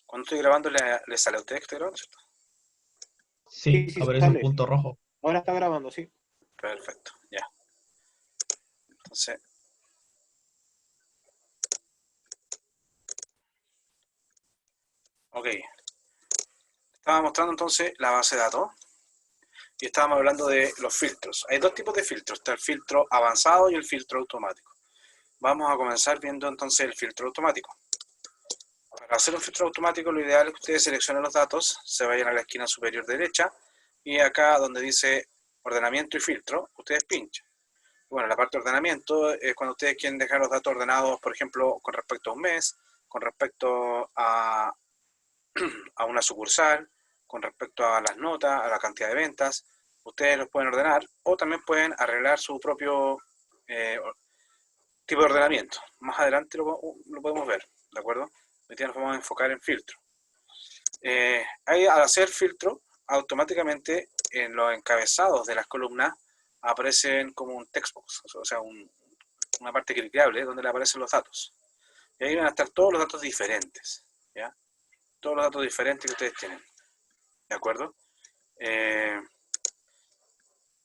Cuando estoy grabando, ¿le sale a ustedes que estoy grabando, cierto? Sí, Sí, aparece un sale. punto rojo. Ahora está grabando, sí. Perfecto, ya. Entonces, ok. Estaba mostrando entonces la base de datos y estábamos hablando de los filtros. Hay dos tipos de filtros, está el filtro avanzado y el filtro automático. Vamos a comenzar viendo entonces el filtro automático. Para hacer un filtro automático, lo ideal es que ustedes seleccionen los datos, se vayan a la esquina superior derecha y acá donde dice ordenamiento y filtro, ustedes pinchan. Bueno, la parte de ordenamiento es cuando ustedes quieren dejar los datos ordenados, por ejemplo, con respecto a un mes, con respecto a una sucursal, con respecto a las notas, a la cantidad de ventas. Ustedes los pueden ordenar o también pueden arreglar su propio tipo de ordenamiento. Más adelante lo podemos ver, ¿de acuerdo? Hoy día nos vamos a enfocar en filtro. Ahí al hacer filtro, automáticamente en los encabezados de las columnas aparecen como un textbox, o sea, una parte cliqueable donde le aparecen los datos. Y ahí van a estar todos los datos diferentes, ¿ya? Todos los datos diferentes que ustedes tienen, ¿de acuerdo?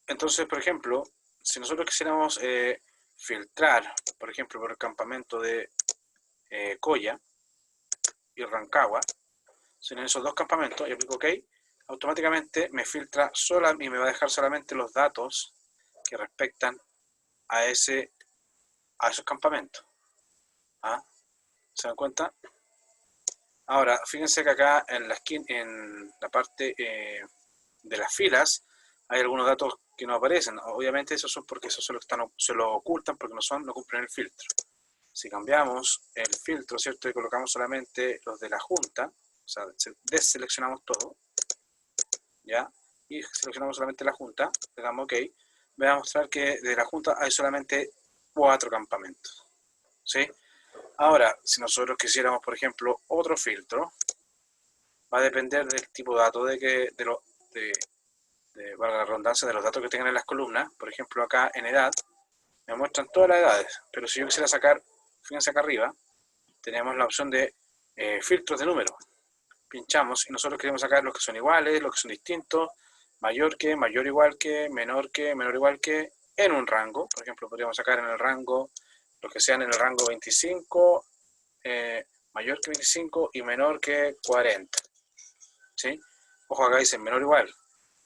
Entonces, por ejemplo, si nosotros quisiéramos filtrar, por ejemplo, por el campamento de Coya y Rancagua, si en esos dos campamentos, yo aplico OK, automáticamente me filtra y me va a dejar solamente los datos que respectan a esos campamentos. ¿Ah? ¿Se dan cuenta? Ahora, fíjense que acá en la esquina, en la parte de las filas, hay algunos datos que no aparecen. Obviamente esos son porque esos se lo ocultan porque no cumplen el filtro. Si cambiamos el filtro, ¿cierto? Y colocamos solamente los de la junta, o sea, deseleccionamos todo, ¿ya? Y seleccionamos solamente la junta, le damos OK, me va a mostrar que de la junta hay solamente 4 campamentos, ¿sí? Ahora, si nosotros quisiéramos, por ejemplo, otro filtro, va a depender del tipo de datos valga la redundancia, de los datos que tengan en las columnas. Por ejemplo, acá en edad, me muestran todas las edades, pero si yo quisiera sacar, fíjense acá arriba, tenemos la opción de filtros de número. Pinchamos y nosotros queremos sacar los que son iguales, los que son distintos, mayor que, mayor igual que, menor igual que, en un rango. Por ejemplo, podríamos sacar en el rango, los que sean en el rango 25, mayor que 25 y menor que 40. ¿Sí? Ojo, acá dice menor igual.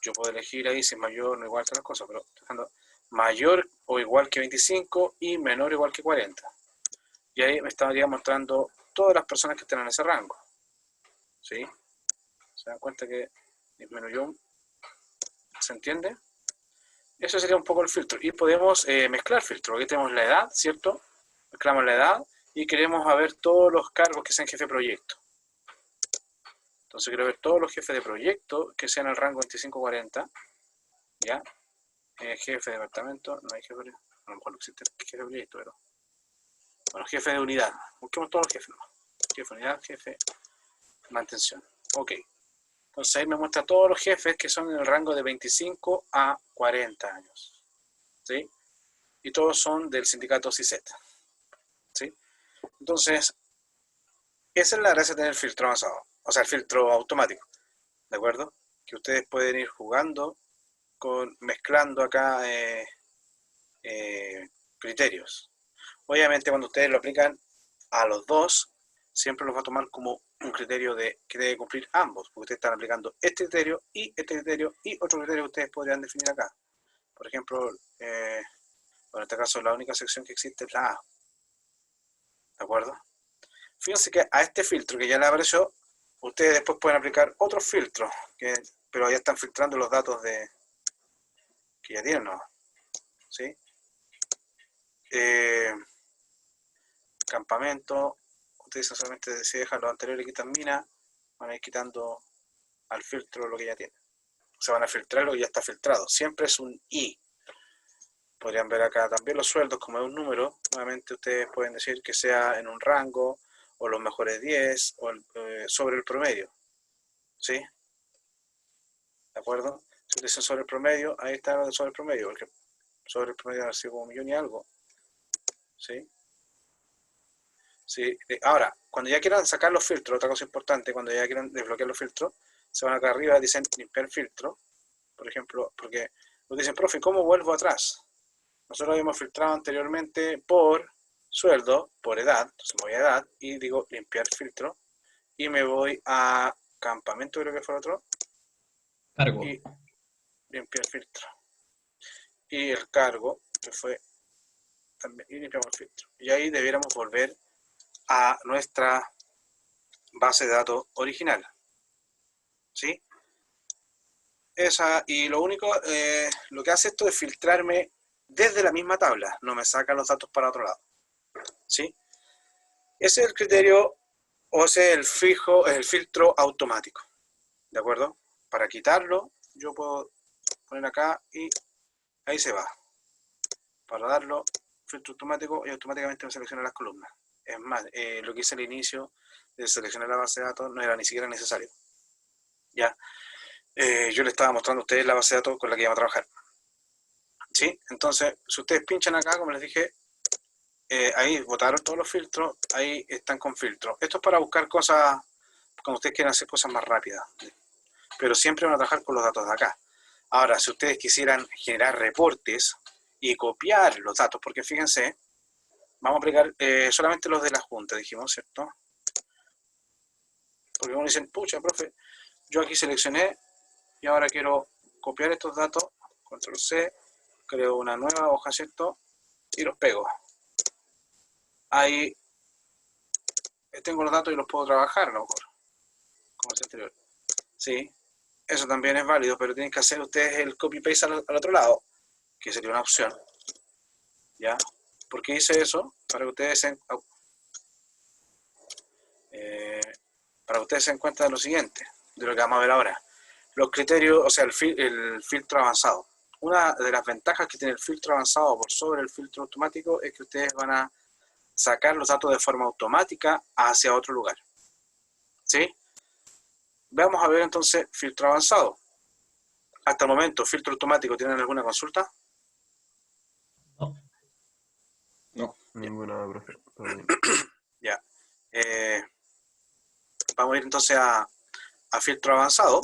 Yo puedo elegir ahí si es mayor o no igual que las cosas, pero dejando mayor o igual que 25 y menor o igual que 40. Y ahí me estaría mostrando todas las personas que están en ese rango. ¿Sí? ¿Se dan cuenta que disminuyó? ¿Se entiende? Eso sería un poco el filtro. Y podemos mezclar filtros. Aquí tenemos la edad, ¿cierto? Mezclamos la edad y queremos ver todos los cargos que sean jefe de proyecto. Entonces quiero ver todos los jefes de proyecto que sean en el rango 25-40. ¿Ya? Jefe de departamento, no hay jefe, a lo mejor no existe jefe de proyecto, pero bueno, jefe de unidad, busquemos todos los jefes, ¿no? Jefe de unidad, jefe de mantención, ok. Entonces ahí me muestra todos los jefes que son en el rango de 25 a 40 años, ¿sí? Y todos son del sindicato CISET, ¿sí? Entonces, esa es la gracia de tener el filtro avanzado, o sea, el filtro automático, ¿de acuerdo? Que ustedes pueden ir jugando, mezclando acá criterios. Obviamente cuando ustedes lo aplican a los dos, siempre los va a tomar como un criterio que debe cumplir ambos, porque ustedes están aplicando este criterio y otro criterio que ustedes podrían definir acá. Por ejemplo, bueno, en este caso la única sección que existe es la A, ¿de acuerdo? Fíjense que a este filtro que ya le apareció, ustedes después pueden aplicar otros filtros, pero ya están filtrando los datos que ya tienen, ¿no? ¿Sí? Campamento, ustedes solamente si dejan los anteriores y quitan mina, van a ir quitando al filtro lo que ya tienen. Se van a filtrar lo que ya está filtrado. Siempre es un I. Podrían ver acá también los sueldos como es un número. Nuevamente ustedes pueden decir que sea en un rango, o los mejores 10, o sobre el promedio. ¿Sí? ¿De acuerdo? Si dicen sobre el promedio, ahí está sobre el promedio, porque sobre el promedio ha sido como 1.000.000 y algo. ¿Sí? ¿sí? Ahora, cuando ya quieran sacar los filtros, otra cosa importante, cuando ya quieran desbloquear los filtros, se van acá arriba, dicen limpiar filtro, por ejemplo, porque nos dicen, profe, ¿cómo vuelvo atrás? Nosotros habíamos filtrado anteriormente por sueldo, por edad, entonces me voy a edad y digo limpiar filtro y me voy a campamento, creo que fue el otro, Cargo. y limpiar filtro. Y el cargo, que fue también, y limpiamos el filtro. Y ahí debiéramos volver a nuestra base de datos original. ¿Sí? Esa, y lo único, lo que hace esto es filtrarme desde la misma tabla, no me saca los datos para otro lado. ¿Sí? Ese es el criterio, o ese es el fijo, es el filtro automático. ¿De acuerdo? Para quitarlo, yo puedo poner acá y ahí se va. Para darlo, filtro automático y automáticamente me selecciona las columnas. Es más, lo que hice al inicio de seleccionar la base de datos no era ni siquiera necesario. Ya, yo le estaba mostrando a ustedes la base de datos con la que íbamos a trabajar. ¿Sí? Entonces, si ustedes pinchan acá, como les dije, ahí botaron todos los filtros, ahí están con filtros. Esto es para buscar cosas, cuando ustedes quieren hacer cosas más rápidas. Pero siempre van a trabajar con los datos de acá. Ahora, si ustedes quisieran generar reportes y copiar los datos, porque fíjense, vamos a aplicar solamente los de la Junta, dijimos, ¿cierto? Porque uno dice, pucha, profe, yo aquí seleccioné y ahora quiero copiar estos datos, control C, creo una nueva hoja, ¿cierto? Y los pego. Ahí tengo los datos y los puedo trabajar a lo mejor, como el anterior. Sí, eso también es válido, pero tienen que hacer ustedes el copy-paste al otro lado, que sería una opción. ¿Ya? ¿Por qué hice eso? Para que ustedes se den cuenta de lo siguiente, de lo que vamos a ver ahora. Los criterios, o sea, el filtro avanzado. Una de las ventajas que tiene el filtro avanzado por sobre el filtro automático es que ustedes van a sacar los datos de forma automática hacia otro lugar. ¿Sí? Vamos a ver entonces filtro avanzado. Hasta el momento, filtro automático, ¿tienen alguna consulta? No. No, ninguna, profe. Todo bien. Ya. Vamos a ir entonces a filtro avanzado.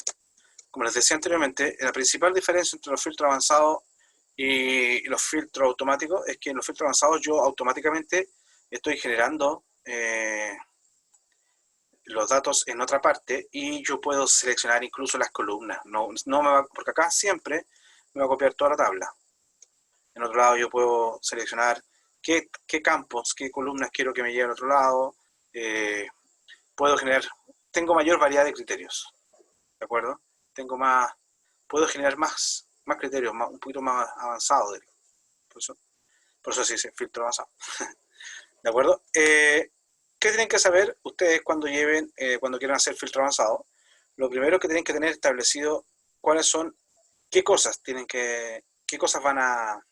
Como les decía anteriormente, la principal diferencia entre los filtros avanzados y los filtros automáticos es que en los filtros avanzados yo automáticamente estoy generando los datos en otra parte y yo puedo seleccionar incluso las columnas. No me va, porque acá siempre me va a copiar toda la tabla. En otro lado yo puedo seleccionar qué campos, qué columnas quiero que me lleven al otro lado. Puedo generar, tengo mayor variedad de criterios. ¿De acuerdo? Puedo generar más criterios, un poquito más avanzado. Por eso se dice filtro avanzado. ¿De acuerdo? ¿Qué tienen que saber ustedes cuando quieran hacer filtro avanzado? Lo primero que tienen que tener establecido cuáles son, qué cosas van a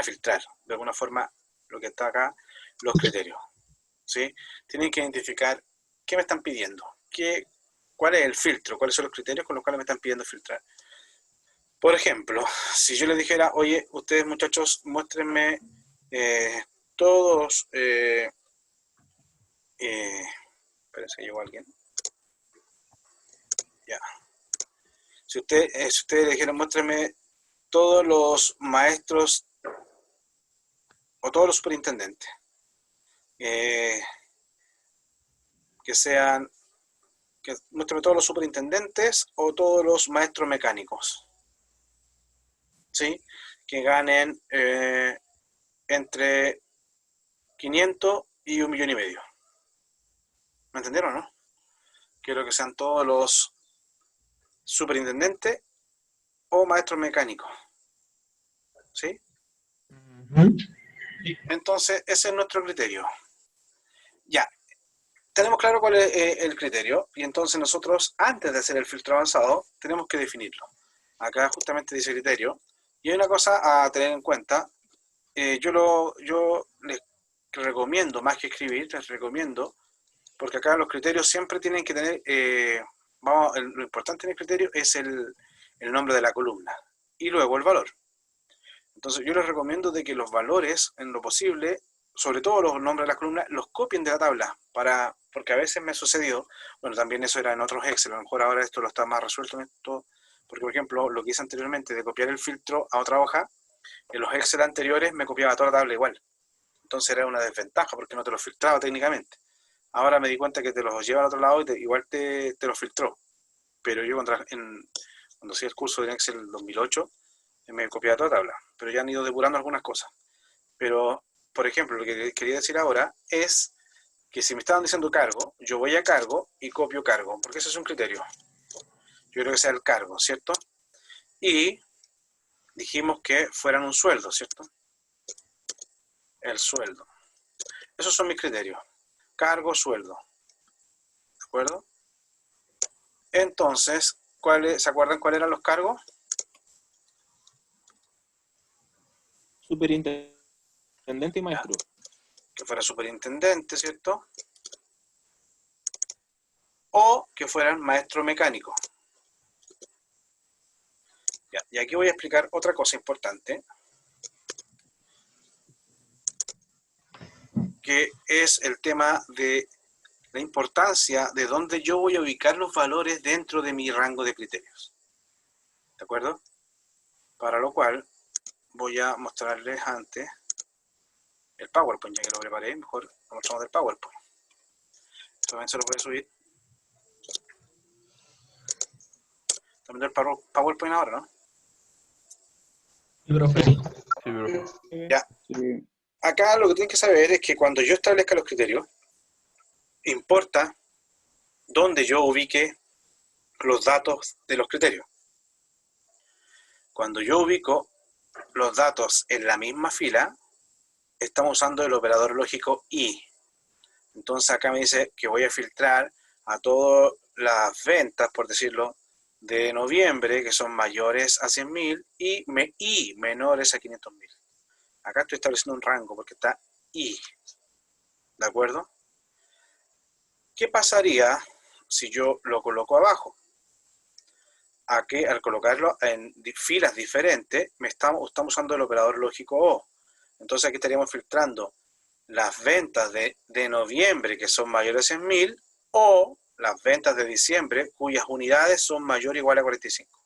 filtrar. De alguna forma, lo que está acá, los criterios. ¿Sí? Tienen que identificar qué me están pidiendo, cuál es el filtro, cuáles son los criterios con los cuales me están pidiendo filtrar. Por ejemplo, si yo les dijera, oye, ustedes muchachos, muéstrenme todos, espérense, llegó alguien. Ya. Si ustedes le dijeran, muéstrenme todos los maestros o todos los superintendentes, muéstrame todos los superintendentes o todos los maestros mecánicos, ¿sí? Que ganen entre 500 y 1,5 millones. ¿Me entendieron, no? Quiero que sean todos los superintendentes o maestros mecánicos, ¿sí? Entonces, ese es nuestro criterio. Ya, tenemos claro cuál es el criterio y entonces nosotros, antes de hacer el filtro avanzado, tenemos que definirlo. Acá justamente dice criterio. Y hay una cosa a tener en cuenta. Yo les recomiendo, más que escribir, les recomiendo, porque acá los criterios siempre tienen que tener, lo importante en el criterio es el nombre de la columna y luego el valor. Entonces yo les recomiendo de que los valores, en lo posible, sobre todo los nombres de las columnas, los copien de la tabla, porque a veces me sucedió, bueno, también eso era en otros Excel, a lo mejor ahora esto lo está más resuelto en esto, porque por ejemplo, lo que hice anteriormente de copiar el filtro a otra hoja, en los Excel anteriores me copiaba toda la tabla igual, entonces era una desventaja porque no te lo filtraba técnicamente. Ahora me di cuenta que te los lleva al otro lado y igual te los filtró, pero yo cuando hacía el curso de Excel 2008, me copiaba toda la tabla, pero ya han ido depurando algunas cosas. Pero, por ejemplo, lo que quería decir ahora es que si me estaban diciendo cargo, yo voy a cargo y copio cargo, porque ese es un criterio. Yo creo que sea el cargo, ¿cierto? Y dijimos que fueran un sueldo, ¿cierto? El sueldo. Esos son mis criterios. Cargo, sueldo. ¿De acuerdo? Entonces, ¿se acuerdan cuáles eran los cargos? Superintendente y maestro. Que fuera superintendente, ¿cierto? O que fueran maestro mecánico. Ya, y aquí voy a explicar otra cosa importante, que es el tema de la importancia de dónde yo voy a ubicar los valores dentro de mi rango de criterios. ¿De acuerdo? Para lo cual voy a mostrarles antes el PowerPoint, ya que lo preparé, mejor lo mostramos del PowerPoint. También se lo voy a subir. También el PowerPoint ahora, ¿no? Sí, profe. Sí, profe. Ya. Sí. Acá lo que tienen que saber es que cuando yo establezca los criterios, importa dónde yo ubique los datos de los criterios. Cuando yo ubico los datos en la misma fila, estamos usando el operador lógico y. Entonces acá me dice que voy a filtrar a todas las ventas, por decirlo, de noviembre, que son mayores a 100.000 y menores a 500.000. Acá estoy estableciendo un rango porque está y. ¿De acuerdo? ¿Qué pasaría si yo lo coloco abajo? A que al colocarlo en filas diferentes, estamos usando el operador lógico O. Entonces aquí estaríamos filtrando las ventas de noviembre que son mayores a 100.000 o las ventas de diciembre cuyas unidades son mayor o igual a 45.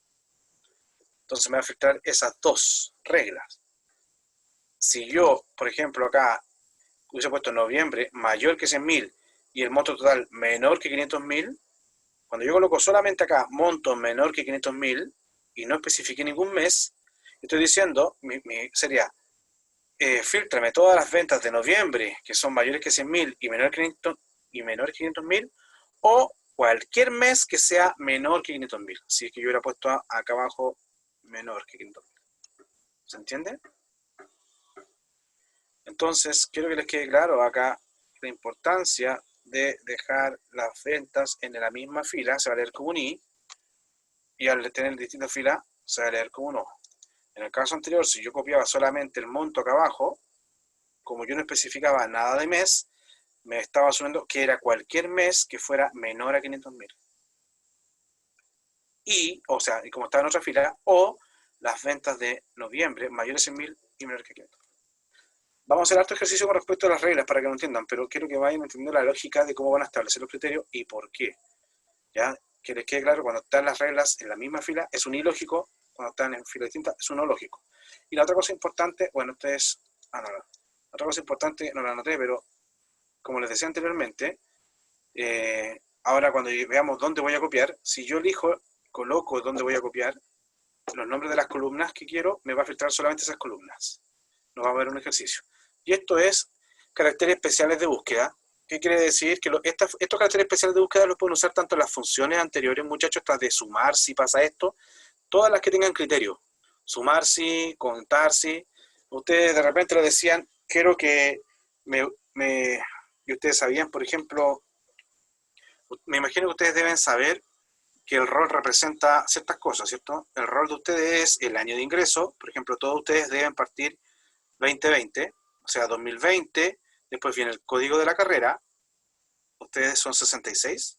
Entonces me va a filtrar esas dos reglas. Si yo, por ejemplo, acá hubiese puesto noviembre mayor que 100.000 y el monto total menor que 500.000, cuando yo coloco solamente acá monto menor que 500.000 y no especifique ningún mes, estoy diciendo, sería fíltrame todas las ventas de noviembre que son mayores que 100.000 y menores que 500.000 o cualquier mes que sea menor que 500.000. Si es que yo hubiera puesto acá abajo menor que 500.000. ¿Se entiende? Entonces, quiero que les quede claro acá la importancia de dejar las ventas en la misma fila, se va a leer como un I, y al tener distintas filas, se va a leer como un O. En el caso anterior, si yo copiaba solamente el monto acá abajo, como yo no especificaba nada de mes, me estaba asumiendo que era cualquier mes que fuera menor a 500.000. Y como estaba en otra fila, o las ventas de noviembre mayores a 100.000 y menores que 500. Vamos a hacer harto ejercicio con respecto a las reglas para que lo entiendan, pero quiero que vayan entendiendo la lógica de cómo van a establecer los criterios y por qué. ¿Ya? Que les quede claro, cuando están las reglas en la misma fila es un ilógico, cuando están en fila distinta es un no lógico. Y la otra cosa importante, bueno, ustedes... otra cosa importante, no la anoté, pero como les decía anteriormente, ahora cuando veamos dónde voy a copiar, si yo coloco dónde voy a copiar, los nombres de las columnas que quiero, me va a filtrar solamente esas columnas. No va a haber un ejercicio. Y esto es caracteres especiales de búsqueda. ¿Qué quiere decir? Que estos caracteres especiales de búsqueda los pueden usar tanto en las funciones anteriores, muchachos, estas de sumar si pasa esto, todas las que tengan criterio. Sumar si, contar si. Ustedes de repente lo decían, quiero que y ustedes sabían, por ejemplo, me imagino que ustedes deben saber que el rol representa ciertas cosas, ¿cierto? El rol de ustedes es el año de ingreso, por ejemplo, todos ustedes deben partir 2020, o sea, 2020, después viene el código de la carrera, ustedes son 66,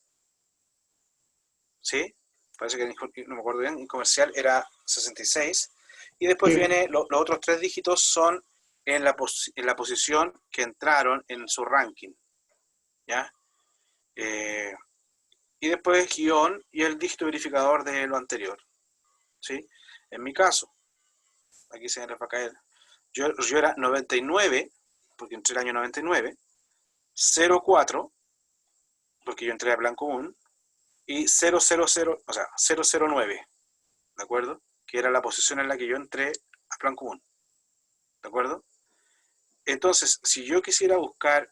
¿sí? Parece que no me acuerdo bien, en comercial era 66, y después viene los otros tres dígitos son en la posición que entraron en su ranking, ¿ya? Y después guión y el dígito verificador de lo anterior, ¿sí? En mi caso, aquí se me va a caer, yo era 99, porque entré el año 99, 04, porque yo entré a plan común, y 000, o sea, 009, ¿de acuerdo? Que era la posición en la que yo entré a plan común, ¿de acuerdo? Entonces, si yo quisiera buscar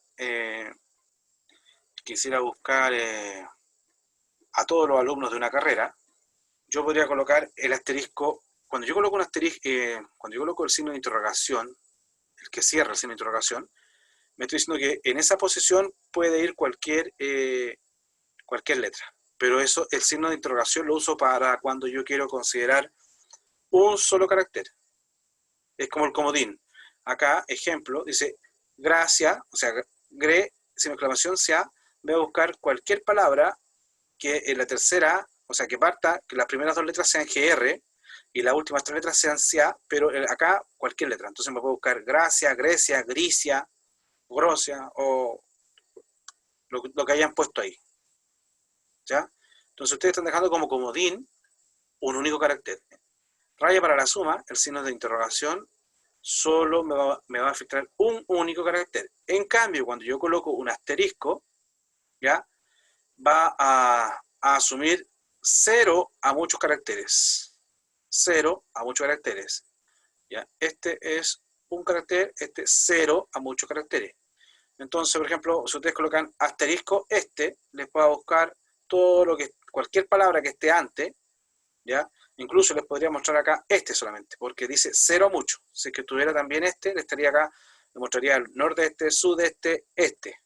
a todos los alumnos de una carrera, yo podría colocar el asterisco. Cuando yo coloco un asterisco, cuando yo coloco el signo de interrogación, el que cierra el signo de interrogación, me estoy diciendo que en esa posición puede ir cualquier letra. Pero eso, el signo de interrogación lo uso para cuando yo quiero considerar un solo carácter. Es como el comodín. Acá, ejemplo, dice gracia, o sea, gre, sin exclamación, sea, voy a buscar cualquier palabra que en la tercera, o sea, que parta, que las primeras dos letras sean GR y las últimas tres letras sean SIA, pero acá cualquier letra. Entonces me puedo buscar gracia, grecia, grisia, grosia o lo que hayan puesto ahí. ¿Ya? Entonces ustedes están dejando como comodín un único carácter. Raya para la suma, el signo de interrogación, solo me va a filtrar un único carácter. En cambio, cuando yo coloco un asterisco, ¿ya? Va a asumir 0 a muchos caracteres. 0 a muchos caracteres. ¿Ya? Este es un carácter, este 0 a muchos caracteres. Entonces, por ejemplo, si ustedes colocan asterisco, les va a buscar todo lo que, cualquier palabra que esté antes, ¿ya? Incluso les podría mostrar acá este solamente, porque dice 0 a mucho. Si es que tuviera también le estaría acá, le mostraría el nordeste, sudeste, este.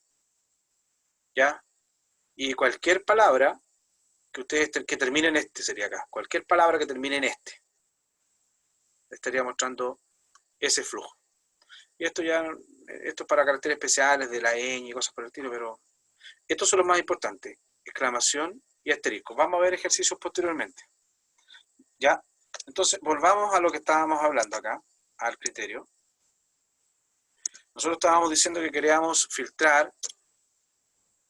¿Ya? Y cualquier palabra que ustedes que termine en este sería acá. Cualquier palabra que termine en este. Le estaría mostrando ese flujo. Y esto es para caracteres especiales de la ñ y cosas por el estilo, pero estos son los más importantes. Exclamación y asterisco. Vamos a ver ejercicios posteriormente. ¿Ya? Entonces, volvamos a lo que estábamos hablando acá, al criterio. Nosotros estábamos diciendo que queríamos filtrar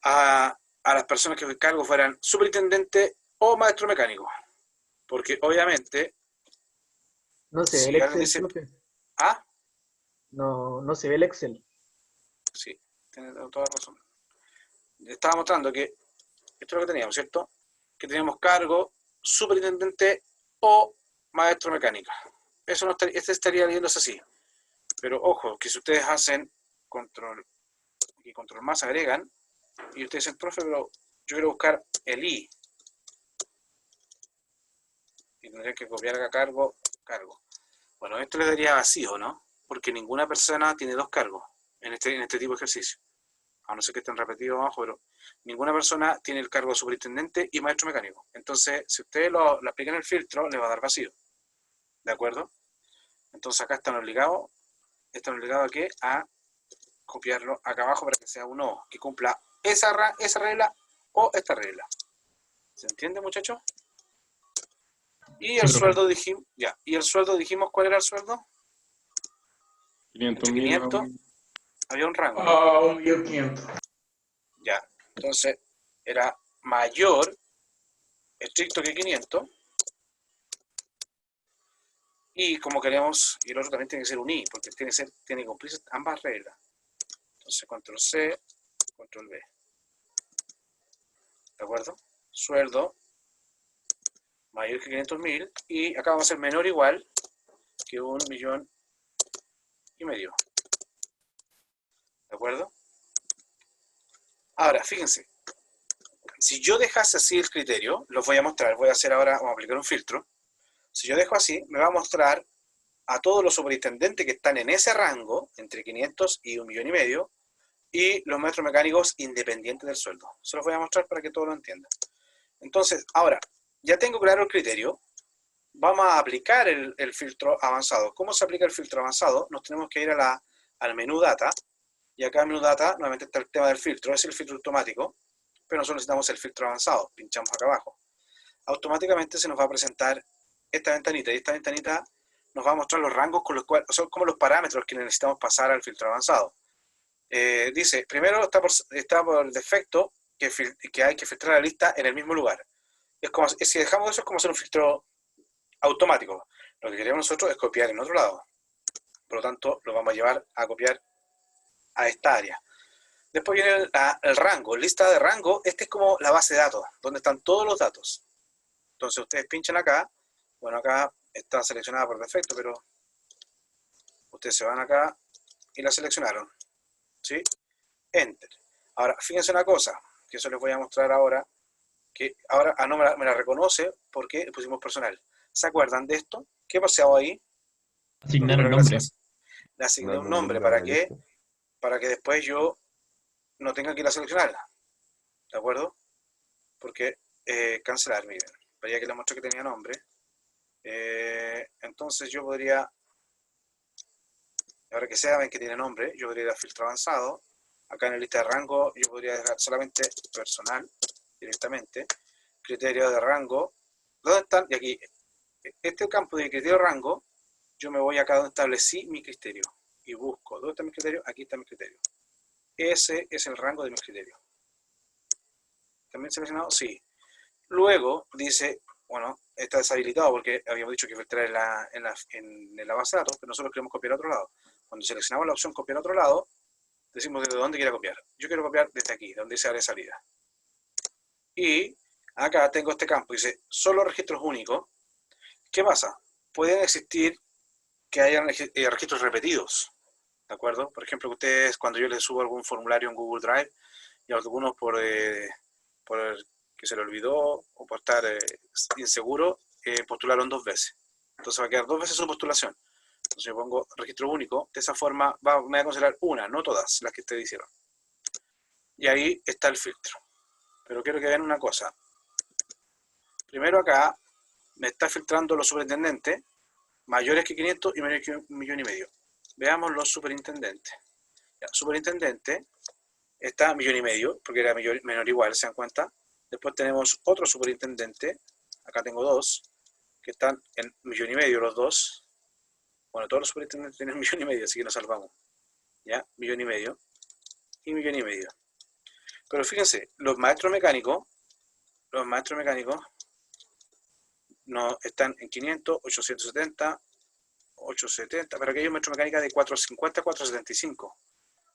a las personas que el cargo fueran superintendente o maestro mecánico. Porque obviamente, No se ve si el alguien Excel, dice, profe. ah, No se ve el Excel. sí, tiene toda razón. Le estaba mostrando que esto es lo que teníamos, ¿cierto? Que teníamos cargo, superintendente o maestro mecánico. Eso no estaría, este estaría leyéndose así. Pero ojo, que si ustedes hacen control más agregan, y ustedes dicen, profe, pero yo quiero buscar el I. Y tendría que copiar acá cargo. Bueno, esto le daría vacío, ¿no? Porque ninguna persona tiene dos cargos en este tipo de ejercicio. A no ser que estén repetidos abajo, pero ninguna persona tiene el cargo de superintendente y maestro mecánico. Entonces, si ustedes lo aplican el filtro, le va a dar vacío. ¿De acuerdo? Entonces acá están obligados a qué? A copiarlo acá abajo para que sea un O, que cumpla esa regla o esta regla. ¿Se entiende, muchachos? Y el sueldo dijimos, ya. Y el sueldo dijimos, ¿cuál era el sueldo? 500. Había un rango, ¿no? 1.500.000. Ya. Entonces, era mayor, estricto que 500. Y como queremos, y el otro también tiene que ser un I, porque tiene que cumplir ambas reglas. Entonces, control C, control V. ¿De acuerdo? Sueldo mayor que 500.000 y acá vamos a ser menor o igual que 1,5 millones. ¿De acuerdo? Ahora, fíjense, si yo dejase así el criterio, los voy a mostrar, voy a hacer ahora, vamos a aplicar un filtro. Si yo dejo así, me va a mostrar a todos los superintendentes que están en ese rango, entre 500 y 1,5 millones, y los maestros mecánicos independientes del sueldo. Se los voy a mostrar para que todos lo entiendan. Entonces, ahora, ya tengo claro el criterio, vamos a aplicar el filtro avanzado. ¿Cómo se aplica el filtro avanzado? Nos tenemos que ir al menú data, y acá en menú data nuevamente está el tema del filtro, es el filtro automático, pero nosotros necesitamos el filtro avanzado, pinchamos acá abajo. Automáticamente se nos va a presentar esta ventanita, y esta ventanita nos va a mostrar los rangos con los cuales, son como los parámetros que necesitamos pasar al filtro avanzado. Dice, primero está por defecto que hay que filtrar la lista en el mismo lugar. Es como, si dejamos eso es como hacer un filtro automático. Lo que queremos nosotros es copiar en otro lado. Por lo tanto, lo vamos a llevar a copiar a esta área. Después viene el rango, lista de rango. Este es como la base de datos, donde están todos los datos. Entonces ustedes pinchan acá. Bueno, acá está seleccionada por defecto, pero ustedes se van acá y la seleccionaron. ¿Sí? Enter. Ahora, fíjense una cosa, que eso les voy a mostrar ahora, que ahora no me la reconoce porque le pusimos personal. ¿Se acuerdan de esto? ¿Qué pasó ahí? Asignar el nombre. Le asigné Darle un nombre, a ¿para la qué? lista. Para que después yo no tenga que ir a seleccionarla. ¿De acuerdo? Porque cancelar, miren. Veía que le mostré que tenía nombre. Entonces yo podría, ahora que saben que tiene nombre, yo podría ir a filtro avanzado. Acá en la lista de rango yo podría dejar solamente personal directamente. Criterio de rango. ¿Dónde están? Y aquí, este campo de criterio de rango, yo me voy acá donde establecí mi criterio. Y busco, ¿dónde está mi criterio? Aquí está mi criterio. Ese es el rango de mi criterio. ¿También seleccionado? Sí. Luego dice, bueno, está deshabilitado porque habíamos dicho que filtrar en la base de datos, pero nosotros queremos copiar a otro lado. Cuando seleccionamos la opción copiar a otro lado, decimos desde dónde quiero copiar. Yo quiero copiar desde aquí, donde dice área de salida. Y acá tengo este campo, dice solo registros únicos. ¿Qué pasa? Pueden existir que hayan registros repetidos, ¿de acuerdo? Por ejemplo, que ustedes, cuando yo les subo algún formulario en Google Drive, y algunos por que se le olvidó o por estar inseguro, postularon 2 veces. Entonces va a quedar 2 veces su postulación. Entonces yo pongo registro único, de esa forma me va a considerar una, no todas las que ustedes hicieron. Y ahí está el filtro. Pero quiero que vean una cosa. Primero acá me está filtrando los superintendentes mayores que 500 y menores que 1,5 millones. Veamos los superintendentes. Ya, superintendente está 1,5 millones, porque era menor igual, ¿se dan cuenta? Después tenemos otro superintendente, acá tengo 2, que están en 1,5 millones los dos. Bueno, todos los superintendentes tienen 1,5 millones, así que nos salvamos. ¿Ya? 1,5 millones y 1,5 millones. Pero fíjense, los maestros mecánicos no están en 500, 870, 870, pero aquí hay un maestro mecánica de 450 a 475.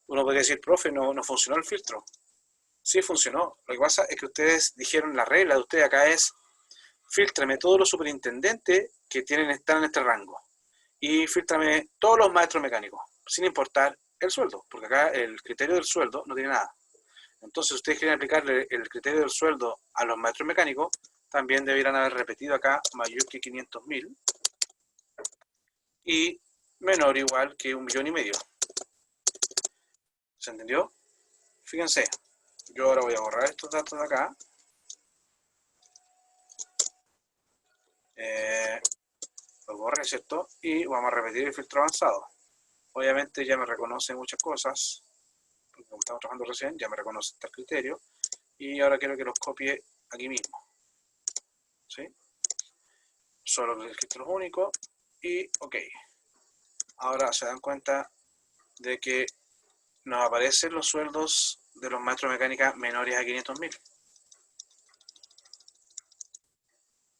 Uno podría decir, profe, no funcionó el filtro. Sí funcionó. Lo que pasa es que ustedes dijeron, la regla de ustedes acá es, fíltrame todos los superintendentes que están en este rango. Y fíltrame todos los maestros mecánicos, sin importar el sueldo, porque acá el criterio del sueldo no tiene nada. Entonces, si ustedes quieren aplicarle el criterio del sueldo a los maestros mecánicos, también deberían haber repetido acá mayor que 500.000 y menor o igual que 1,5 millones. ¿Se entendió? Fíjense, yo ahora voy a borrar estos datos de acá. Los borré, ¿cierto? Y vamos a repetir el filtro avanzado. Obviamente ya me reconoce muchas cosas, porque como estamos trabajando recién, ya me reconoce este criterio. Y ahora quiero que los copie aquí mismo. ¿Sí? Solo el registro único y OK. Ahora se dan cuenta de que nos aparecen los sueldos de los maestros de mecánica menores a 500.000.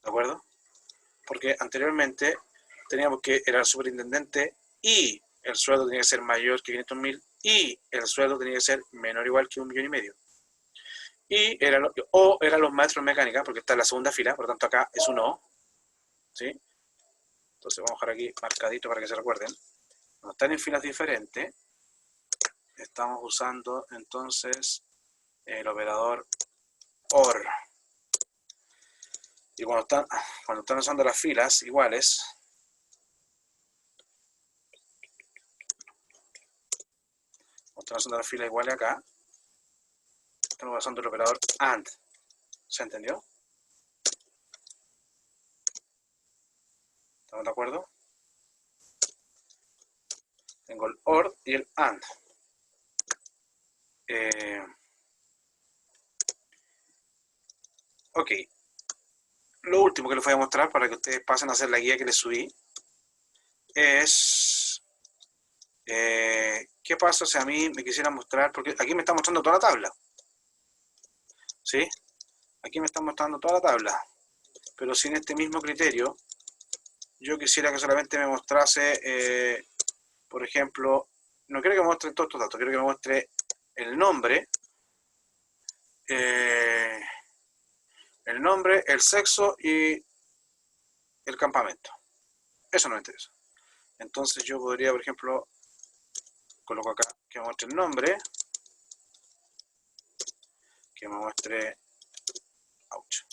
¿De acuerdo? Porque anteriormente teníamos que era el superintendente y el sueldo tenía que ser mayor que 500.000 y el sueldo tenía que ser menor o igual que 1,5 millones. Y eran los maestros de mecánica, porque está en la segunda fila, por lo tanto acá es un O. ¿Sí? Entonces vamos a dejar aquí marcadito para que se recuerden. Cuando están en filas diferentes, estamos usando entonces el operador OR. Y cuando están usando las filas iguales, acá, estamos usando el operador AND. ¿Se entendió? ¿Estamos de acuerdo? Tengo el OR y el AND. OK. Lo último que les voy a mostrar para que ustedes pasen a hacer la guía que les subí es, ¿qué pasa si a mí me quisiera mostrar? Porque aquí me está mostrando toda la tabla, ¿sí? Aquí me está mostrando toda la tabla, pero sin este mismo criterio, yo quisiera que solamente me mostrase, por ejemplo, no quiero que me muestre todos estos datos, quiero que me muestre el nombre, el sexo y el campamento. Eso no me interesa. Entonces yo podría, por ejemplo, coloco acá que me muestre el nombre, que me muestre, ouch.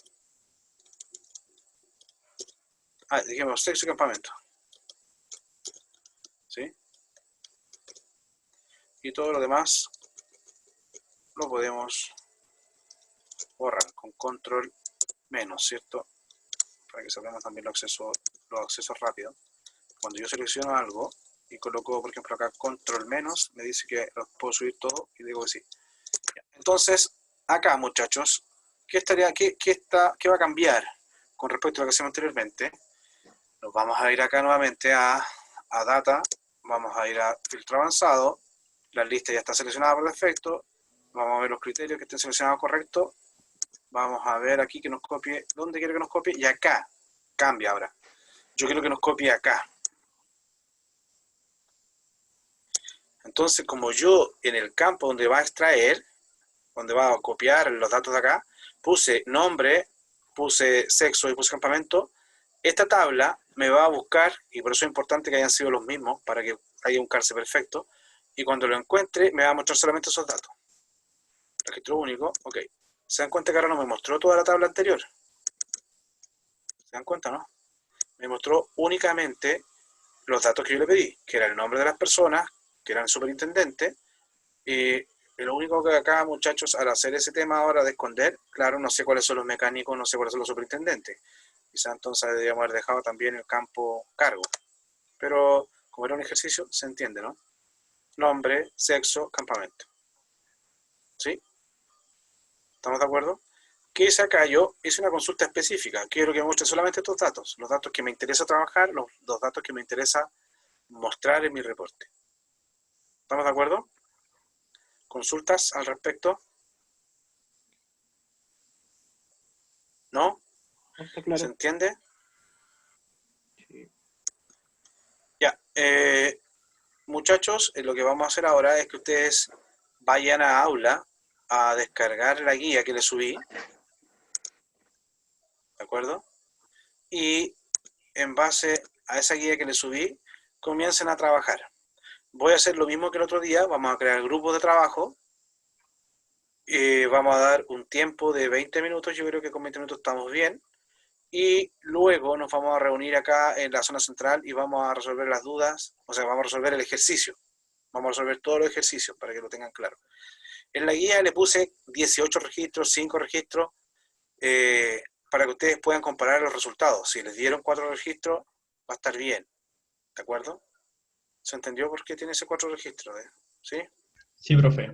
Dijimos sexo y campamento, ¿sí? Y todo lo demás lo podemos borrar con control menos, ¿cierto? Para que salgamos también los accesos rápidos. Cuando yo selecciono algo y coloco, por ejemplo, acá control menos, me dice que los puedo subir todo y digo que sí. Entonces, acá, muchachos, ¿qué va a cambiar con respecto a lo que hacíamos anteriormente? Nos vamos a ir acá nuevamente a Data, vamos a ir a Filtro Avanzado, la lista ya está seleccionada por defecto, vamos a ver los criterios que estén seleccionados correctos, vamos a ver aquí que nos copie, ¿dónde quiero que nos copie? Y acá, cambia ahora. Yo quiero que nos copie acá. Entonces, como yo en el campo donde va a extraer, donde va a copiar los datos de acá, puse nombre, puse sexo y puse campamento, esta tabla me va a buscar, y por eso es importante que hayan sido los mismos, para que haya un calce perfecto, y cuando lo encuentre me va a mostrar solamente esos datos. Registro único, ok. ¿Se dan cuenta que ahora no me mostró toda la tabla anterior? ¿Se dan cuenta, no? Me mostró únicamente los datos que yo le pedí, que era el nombre de las personas, que eran el superintendente, y lo único que acá, muchachos, al hacer ese tema ahora de esconder, claro, no sé cuáles son los mecánicos, no sé cuáles son los superintendentes. Quizá entonces deberíamos haber dejado también el campo cargo. Pero como era un ejercicio, se entiende, ¿no? Nombre, sexo, campamento. ¿Sí? ¿Estamos de acuerdo? ¿Qué hice acá? Yo hice una consulta específica. Quiero que me muestre solamente estos datos. Los datos que me interesa trabajar, los datos que me interesa mostrar en mi reporte. ¿Estamos de acuerdo? ¿Consultas al respecto? ¿No? ¿Está claro? ¿Se entiende? Sí. Ya. Muchachos, lo que vamos a hacer ahora es que ustedes vayan a Aula a descargar la guía que les subí. ¿De acuerdo? Y en base a esa guía que les subí, comiencen a trabajar. Voy a hacer lo mismo que el otro día, vamos a crear grupos de trabajo, vamos a dar un tiempo de 20 minutos, yo creo que con 20 minutos estamos bien, y luego nos vamos a reunir acá en la zona central y vamos a resolver las dudas, o sea, vamos a resolver el ejercicio, vamos a resolver todos los ejercicios para que lo tengan claro. En la guía le puse 18 registros, 5 registros, para que ustedes puedan comparar los resultados. Si les dieron 4 registros, va a estar bien, ¿de acuerdo? ¿Se entendió por qué tiene ese 4 registros? ¿Sí? Sí, profe.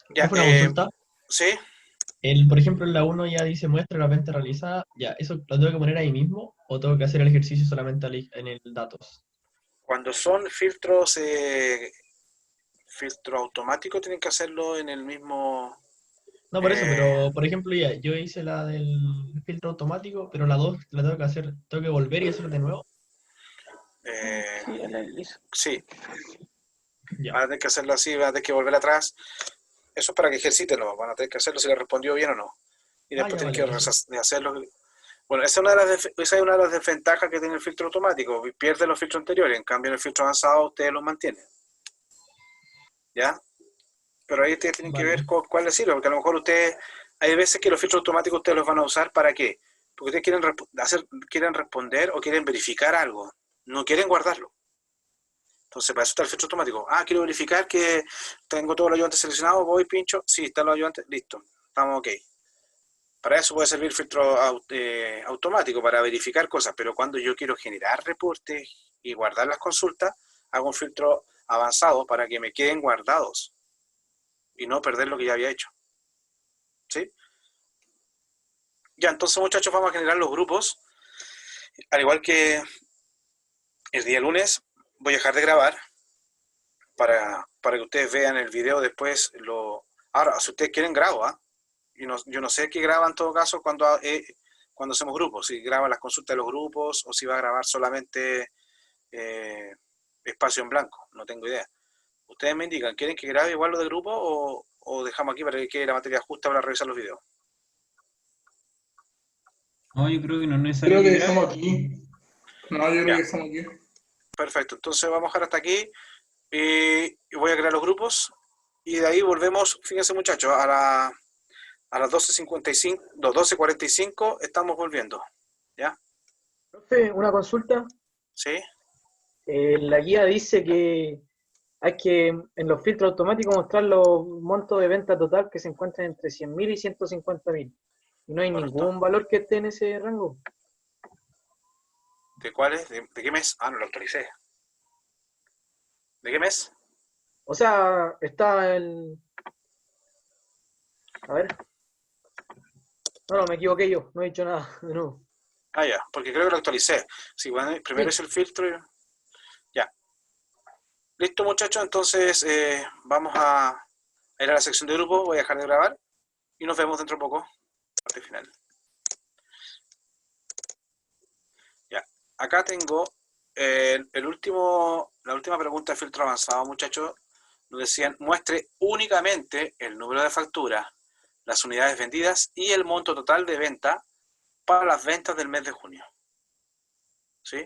Ya, Profe, una consulta. ¿sí? Por ejemplo, en la 1 ya dice muestra la venta realizada. Ya, ¿eso lo tengo que poner ahí mismo o tengo que hacer el ejercicio solamente en el datos? Cuando son filtros filtro automático, tienen que hacerlo en el mismo... No, por eso, pero por ejemplo, ya, yo hice la del filtro automático, pero la 2 la tengo que hacer, tengo que volver y hacerlo de nuevo. Sí, el inicio. Sí, Ya. van a tener que hacerlo así, van a tener que volver atrás. Eso es para que ejerciten, ¿no? Van a tener que hacerlo si les respondió bien o no. Y después Ya, tienen vale, que perfecto. hacerlo. Bueno, esa es una de las desventajas que tiene el filtro automático. Pierde los filtros anteriores, en cambio en el filtro avanzado ustedes los mantienen. ¿Ya? Pero ahí ustedes tienen que Vale. ver cuál les sirve, porque a lo mejor ustedes, hay veces que los filtros automáticos ustedes los van a usar ¿para qué? Porque ustedes quieren responder o quieren verificar algo, no quieren guardarlo. Entonces, para eso está el filtro automático. Quiero verificar que tengo todos los ayudantes seleccionados, voy, pincho, sí, están los ayudantes, listo, estamos ok. Para eso puede servir el filtro automático, para verificar cosas, pero cuando yo quiero generar reportes y guardar las consultas, hago un filtro avanzado para que me queden guardados y no perder lo que ya había hecho. ¿Sí? Ya, entonces muchachos, vamos a generar los grupos, al igual que el día lunes voy a dejar de grabar para que ustedes vean el video después. Ahora, si ustedes quieren, grabo, ¿ah? Yo no sé qué graba en todo caso cuando hacemos grupos, si graba las consultas de los grupos o si va a grabar solamente espacio en blanco, no tengo idea. Ustedes me indican, ¿quieren que grabe igual lo de grupo o dejamos aquí para que quede la materia justa para revisar los videos? No, yo creo que no es Creo necesario que que dejamos grabe. aquí. No, yo creo Ya. que dejamos aquí. Perfecto, entonces vamos a dejar hasta aquí y voy a crear los grupos y de ahí volvemos, fíjense muchachos, a las 12:55, no, 12:45 estamos volviendo, ¿ya? Profe, una consulta. ¿Sí? La guía dice que hay que en los filtros automáticos mostrar los montos de venta total que se encuentran entre 100.000 y 150.000. Y no hay Correcto. ningún valor que esté en ese rango. ¿De cuáles? ¿De qué mes? Ah, no lo actualicé. ¿De qué mes? O sea, está el... A ver. No, me equivoqué yo. No he dicho nada de nuevo. Ah, ya, porque creo que lo actualicé. Sí, bueno, primero es el filtro. Ya. Listo, muchachos, entonces vamos a ir a la sección de grupo. Voy a dejar de grabar y nos vemos dentro de poco. Parte final. Ya. Acá tengo la última pregunta de filtro avanzado, muchachos. Nos decían, muestre únicamente el número de facturas, las unidades vendidas y el monto total de venta para las ventas del mes de junio. ¿Sí?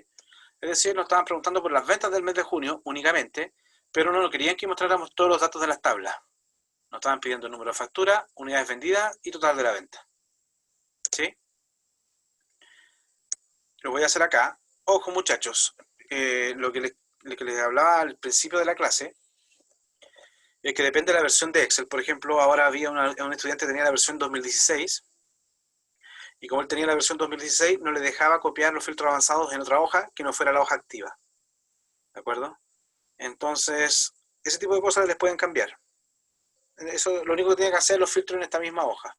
Es decir, nos estaban preguntando por las ventas del mes de junio únicamente, pero no querían que mostráramos todos los datos de las tablas. Nos estaban pidiendo el número de factura, unidades vendidas y total de la venta. ¿Sí? Lo voy a hacer acá. Ojo, muchachos, lo que les hablaba al principio de la clase es que depende de la versión de Excel. Por ejemplo, ahora había un estudiante que tenía la versión 2016 y como él tenía la versión 2016 no le dejaba copiar los filtros avanzados en otra hoja que no fuera la hoja activa. ¿De acuerdo? Entonces, ese tipo de cosas les pueden cambiar. Eso lo único que tienen que hacer es los filtros en esta misma hoja.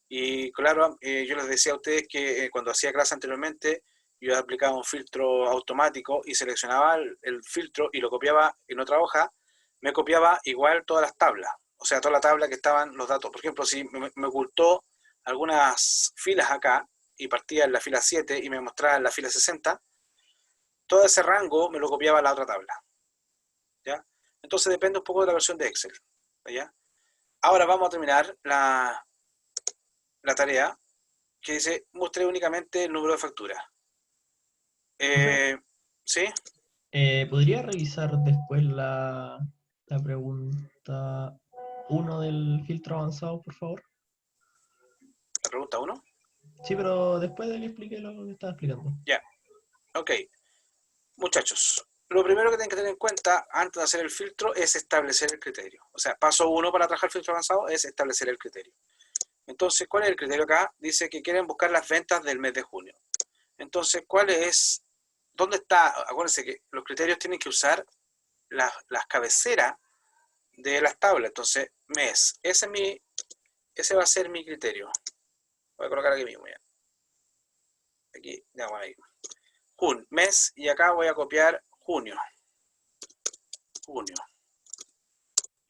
Y claro, yo les decía a ustedes que cuando hacía clase anteriormente, yo aplicaba un filtro automático y seleccionaba el filtro y lo copiaba en otra hoja, me copiaba igual todas las tablas. O sea, toda la tabla que estaban los datos. Por ejemplo, si me ocultó algunas filas acá y partía en la fila 7 y me mostraba en la fila 60, todo ese rango me lo copiaba a la otra tabla. ¿Ya? Entonces depende un poco de la versión de Excel. ¿Ya? Ahora vamos a terminar la tarea que dice muestre únicamente el número de facturas. ¿Sí? ¿Podría revisar después la pregunta 1 del filtro avanzado, por favor? La pregunta 1. Sí, pero después de que explique lo que estaba explicando. Ya. Ok. Muchachos, lo primero que tienen que tener en cuenta antes de hacer el filtro es establecer el criterio. O sea, paso 1 para trabajar el filtro avanzado es establecer el criterio. Entonces, ¿cuál es el criterio acá? Dice que quieren buscar las ventas del mes de junio. Entonces, ¿dónde está? Acuérdense que los criterios tienen que usar las cabeceras de las tablas. Entonces, mes. Ese va a ser mi criterio. Voy a colocar aquí mismo ya. Aquí, ya, bueno, ahí. Mes, y acá voy a copiar junio.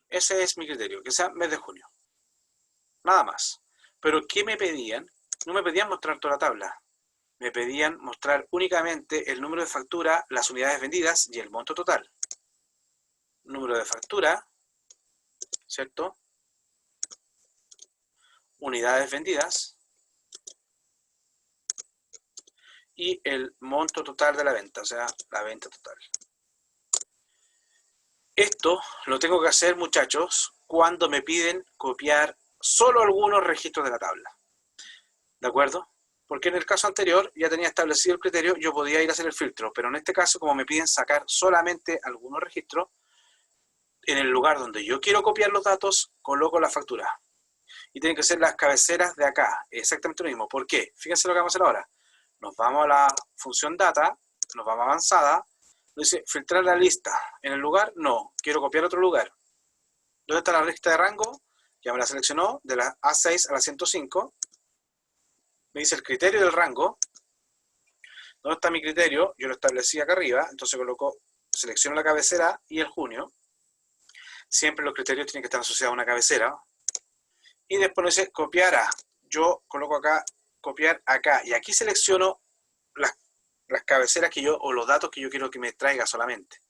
Ese es mi criterio, que sea mes de junio. Nada más. Pero ¿qué me pedían? No me pedían mostrar toda la tabla. Me pedían mostrar únicamente el número de factura, las unidades vendidas y el monto total. Número de factura, ¿cierto? Unidades vendidas y el monto total de la venta, o sea, la venta total. Esto lo tengo que hacer, muchachos, cuando me piden copiar solo algunos registros de la tabla. ¿De acuerdo? Porque en el caso anterior ya tenía establecido el criterio, yo podía ir a hacer el filtro, pero en este caso, como me piden sacar solamente algunos registros, en el lugar donde yo quiero copiar los datos, coloco la factura. Y tienen que ser las cabeceras de acá, exactamente lo mismo. ¿Por qué? Fíjense lo que vamos a hacer ahora. Nos vamos a la función data, nos vamos a avanzada, nos dice filtrar la lista. En el lugar, no, quiero copiar otro lugar. ¿Dónde está la lista de rango? Ya me la seleccionó, de la A6 a la 105. Me dice el criterio del rango. ¿Dónde está mi criterio? Yo lo establecí acá arriba, entonces selecciono la cabecera y el junio. Siempre los criterios tienen que estar asociados a una cabecera. Y después nos dice copiar a. Yo coloco acá, copiar acá. Y aquí selecciono las cabeceras que yo, o los datos que yo quiero que me traiga solamente.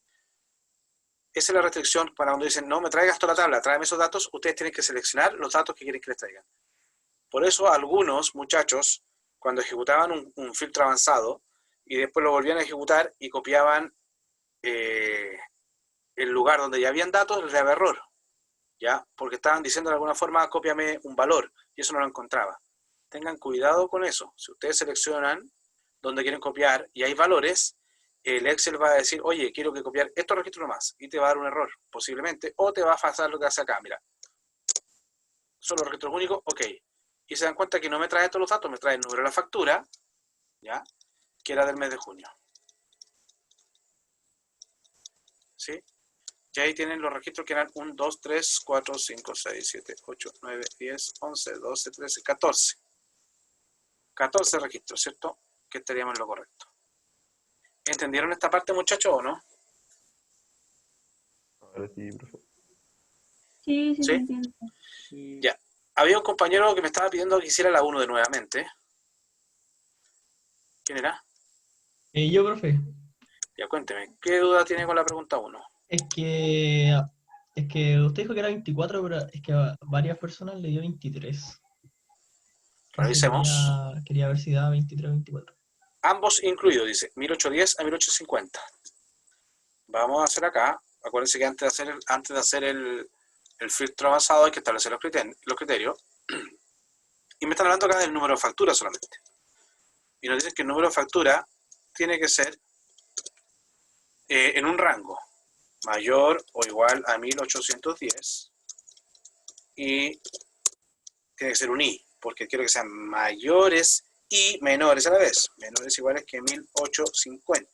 Esa es la restricción para cuando dicen, no me traigas toda la tabla, tráeme esos datos. Ustedes tienen que seleccionar los datos que quieren que les traigan. Por eso algunos muchachos, cuando ejecutaban un filtro avanzado, y después lo volvían a ejecutar y copiaban el lugar donde ya habían datos, les daba error. ¿Ya? Porque estaban diciendo de alguna forma, cópiame un valor, y eso no lo encontraba. Tengan cuidado con eso. Si ustedes seleccionan donde quieren copiar y hay valores, el Excel va a decir, oye, quiero que copiar estos registros nomás, y te va a dar un error, posiblemente, o te va a pasar lo que hace acá, mira. Solo registros únicos, ok. Y se dan cuenta que no me trae todos los datos, me trae el número de la factura, ¿ya? Que era del mes de junio. ¿Sí? Y ahí tienen los registros que eran 1, 2, 3, 4, 5, 6, 7, 8, 9, 10, 11, 12, 13, 14. 14 registros, ¿cierto? Que estaríamos en lo correcto. ¿Entendieron esta parte, muchachos, o no? Ahora sí, profe. Sí, sí, ¿Sí? se entiende. Sí. Ya. Había un compañero que me estaba pidiendo que hiciera la 1 de nuevamente. ¿Quién era? Yo, profe, Ya, cuénteme. ¿Qué duda tiene con la pregunta 1? es que usted dijo que era 24, pero es que a varias personas le dio 23. Entonces Revisemos. quería ver si daba 23 o 24. Ambos incluidos, dice, 1810 a 1850. Vamos a hacer acá. Acuérdense que antes de hacer el filtro avanzado hay que establecer los criterios. Y me están hablando acá del número de factura solamente. Y nos dicen que el número de factura tiene que ser en un rango mayor o igual a 1810 y tiene que ser un I, porque quiero que sean mayores y menores a la vez. Menores iguales que 1850.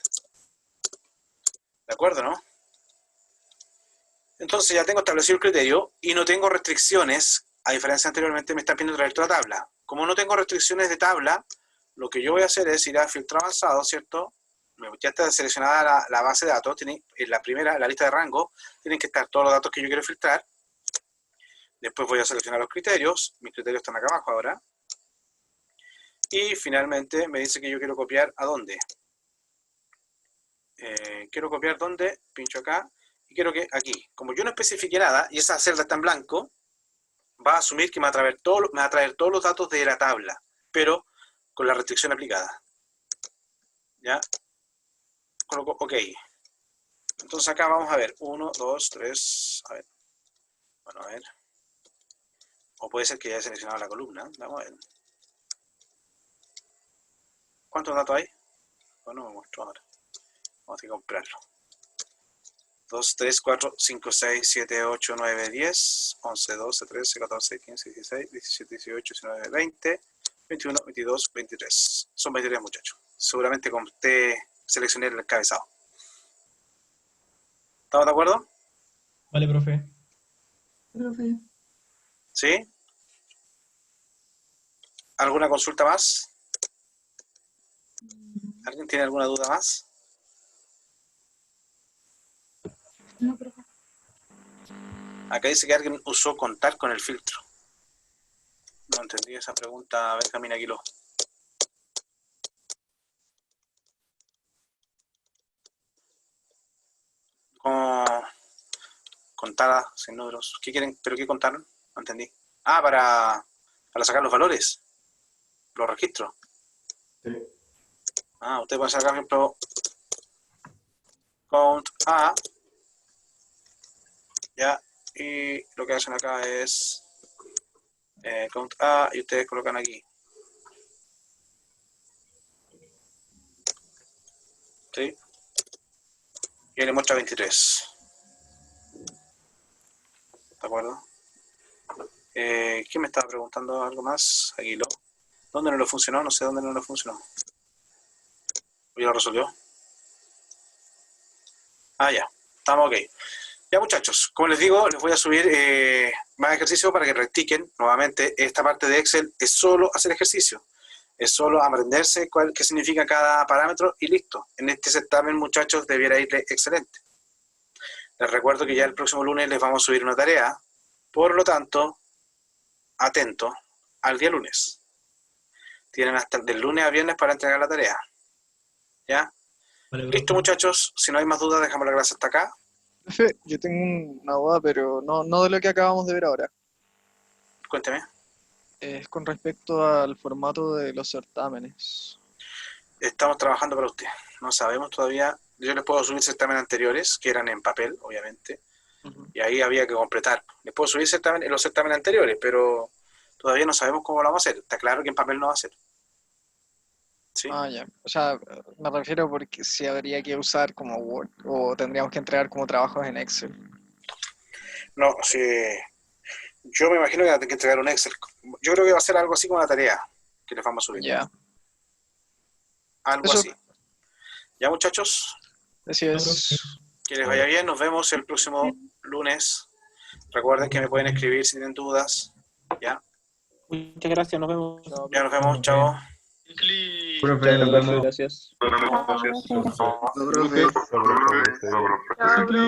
¿De acuerdo, no? Entonces ya tengo establecido el criterio y no tengo restricciones, a diferencia anteriormente me está pidiendo traer toda la tabla. Como no tengo restricciones de tabla, lo que yo voy a hacer es ir a filtro avanzado, ¿cierto? Ya está seleccionada la base de datos, en la lista de rango, tienen que estar todos los datos que yo quiero filtrar. Después voy a seleccionar los criterios, mis criterios están acá abajo ahora. Y finalmente me dice que yo quiero copiar ¿a dónde? Quiero copiar ¿dónde? Pincho acá. Y quiero que aquí, como yo no especifique nada, y esa celda está en blanco, va a asumir que me va a traer todos los datos de la tabla, pero con la restricción aplicada. ¿Ya? Coloco OK. Entonces acá vamos a ver, 1, 2, 3, a ver. Bueno, a ver. O puede ser que ya haya seleccionado la columna. Vamos a ver. ¿Cuántos datos hay? Bueno, me muestro ahora. Vamos a tener que comprarlo. 2, 3, 4, 5, 6, 7, 8, 9, 10, 11, 12, 13, 14, 15, 16, 17, 18, 19, 20, 21, 22, 23. Son 23 muchachos. Seguramente con usted seleccioné el encabezado. ¿Estamos de acuerdo? Vale, profe. Profe. ¿Sí? ¿Alguna consulta más? ¿Alguien tiene alguna duda más? No, profe. Acá dice que alguien usó contar con el filtro. No entendí esa pregunta, Benjamín Aguiló. ¿Cómo contar sin números? ¿Qué quieren? ¿Pero qué contaron? No entendí. Ah, para sacar los valores. Los registros. Sí. Ah, usted puede sacar, por ejemplo, count A. Ya. Y lo que hacen acá es count A y ustedes colocan aquí. ¿Sí? Y ahí le muestra 23. ¿De acuerdo? ¿Quién me estaba preguntando algo más? Aguilo. ¿Dónde no lo funcionó? No sé dónde no lo funcionó. ¿Ya lo resolvió? Ah, ya. Estamos ok. Ya, muchachos, como les digo, les voy a subir más ejercicios para que practiquen nuevamente. Esta parte de Excel es solo hacer ejercicio. Es solo aprenderse qué significa cada parámetro y listo. En este certamen, muchachos, debiera irle excelente. Les recuerdo que ya el próximo lunes les vamos a subir una tarea. Por lo tanto, atento al día lunes. Tienen hasta del lunes a viernes para entregar la tarea. ¿Ya? Vale, Listo, muchachos. Si no hay más dudas, dejamos la clase hasta acá. Profe, yo tengo una duda, pero no de lo que acabamos de ver ahora. Cuénteme. Es con respecto al formato de los certámenes. Estamos trabajando para usted. No sabemos todavía. Yo les puedo subir certámenes anteriores, que eran en papel, obviamente. Ujú. Y ahí había que completar. Les puedo subir los certámenes anteriores, pero todavía no sabemos cómo lo vamos a hacer. Está claro que en papel no va a ser. ¿Sí? Ah, ya. O sea, me refiero porque si habría que usar como Word o tendríamos que entregar como trabajos en Excel. No, sí. Yo me imagino que va a tener que entregar un Excel. Yo creo que va a ser algo así como una tarea que les vamos a subir. Ya. Algo Eso. así. Ya, muchachos, Así es. que les vaya bien. Nos vemos el próximo lunes. Recuerden que me pueden escribir si tienen dudas. Ya, Muchas gracias, nos vemos. ya nos vemos. Chao. Profe, nos vemos. Gracias. Chao, muchas gracias. Profe.